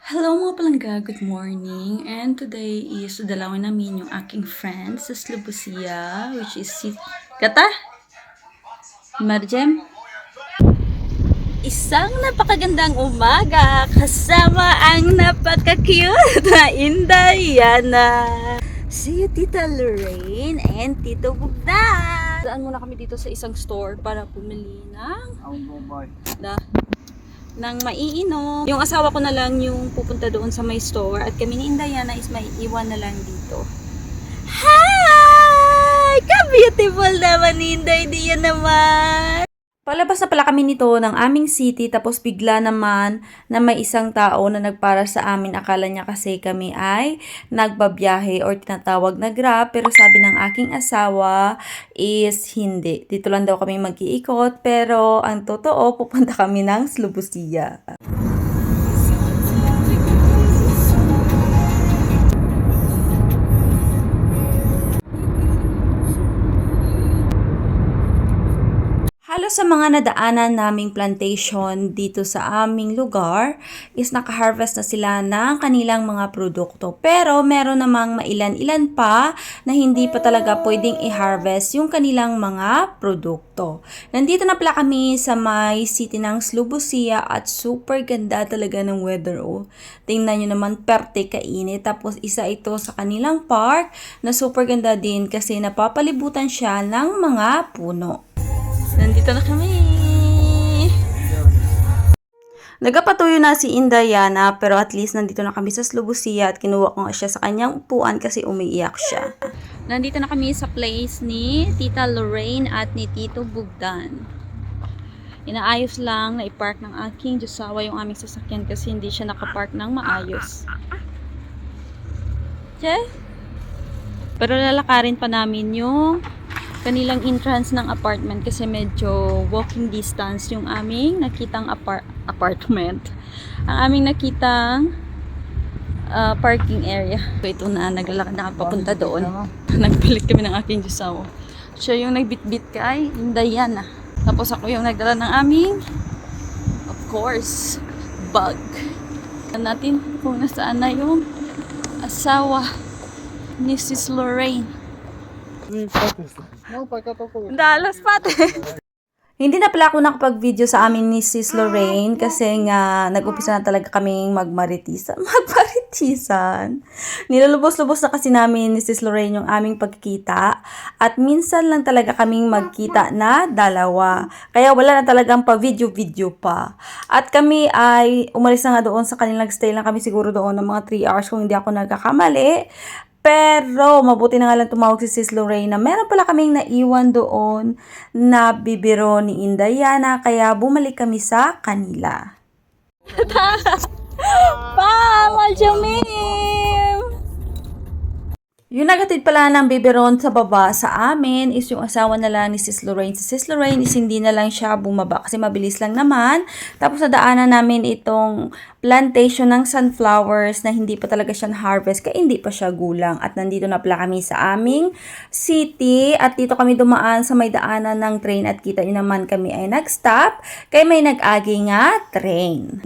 Hello mga palangga, good morning. And today is dalawin namin yung aking friend sa Slubusia, which is si Kata? Marjem? Isang napakagandang umaga kasama ang napaka-cute na Indayana. Si Tita Lorraine and Tito Bugdan. Daan muna kami dito sa isang store para pumili ng maiinom. Yung asawa ko na lang yung pupunta doon sa may store at kami ni Indayana is maiiwan na lang dito. Hi! Ka-beautiful naman ni Inday, diyan naman! Palabas na pala kami nito ng aming city tapos bigla naman na may isang tao na nagpara sa amin. Akala niya kasi kami ay nagbabiyahe or tinatawag na Grab, pero sabi ng aking asawa is hindi. Dito lang daw kami mag-iikot, pero ang totoo pupunta kami ng Slubusia. Halos sa mga nadaanan naming plantation dito sa aming lugar is nakaharvest na sila ng kanilang mga produkto. Pero meron namang mailan-ilan pa na hindi pa talaga pwedeng i-harvest yung kanilang mga produkto. Nandito na pala kami sa may city ng Slubusia at super ganda talaga ng weather. Oh. Tingnan nyo naman, perte kainit. Tapos isa ito sa kanilang park na super ganda din kasi napapalibutan siya ng mga puno. Nandito na kami. Nagapatuyo na si Indayana pero at least nandito na kami sa Slubusia at kinuha ko nga siya sa kanyang upuan kasi umiiyak siya. Nandito na kami sa place ni Tita Lorraine at ni Tito Bugdan. Inaayos lang na i-park ng aking Diyosawa yung aming sasakyan kasi hindi siya nakapark ng maayos. Okay? Pero lalakarin pa namin yung kanilang entrance ng apartment kasi medyo walking distance yung aming nakitang apartment. Ang aming nakitang parking area. So ito na, naglalakad na papunta doon. Nagpalit kami ng aking Diyosawa. Siya yung nagbitbit kay Indayana. Tapos ako yung nagdala ng aming, of course, bag. Natin kung nasaan na yung asawa ni Sis Lorraine. Dalas pati. Hindi na pala ako nakapag-video sa amin ni Sis Lorraine kasi nga nag-umpisa na talaga kaming magmaritisan. Magmaritisan. Nilulubos-lubos na kasi namin ni Sis Lorraine yung aming pagkikita at minsan lang talaga kaming magkita na dalawa. Kaya wala na talagang pa-video-video pa. At kami ay umalis na nga doon sa kanilang stay lang kami siguro doon ng mga 3 hours kung hindi ako nagkakamali. Pero, mabuti na nga lang tumawag si Sis Lorraine na meron pala kaming naiwan doon na bibiro ni Indayana, kaya bumalik kami sa kanila. Pa! Maljamim! Yung nagatid pala ng biberon sa baba sa amin is yung asawa na lang ni Sis Lorraine. Si Sis Lorraine is hindi na lang siya bumaba kasi mabilis lang naman. Tapos nadaanan namin itong plantation ng sunflowers na hindi pa talaga siya harvest kaya hindi pa siya gulang. At nandito na pala kami sa aming city at dito kami dumaan sa may daanan ng train at kita nyo naman kami ay nag-stop kaya may nag-agi nga train.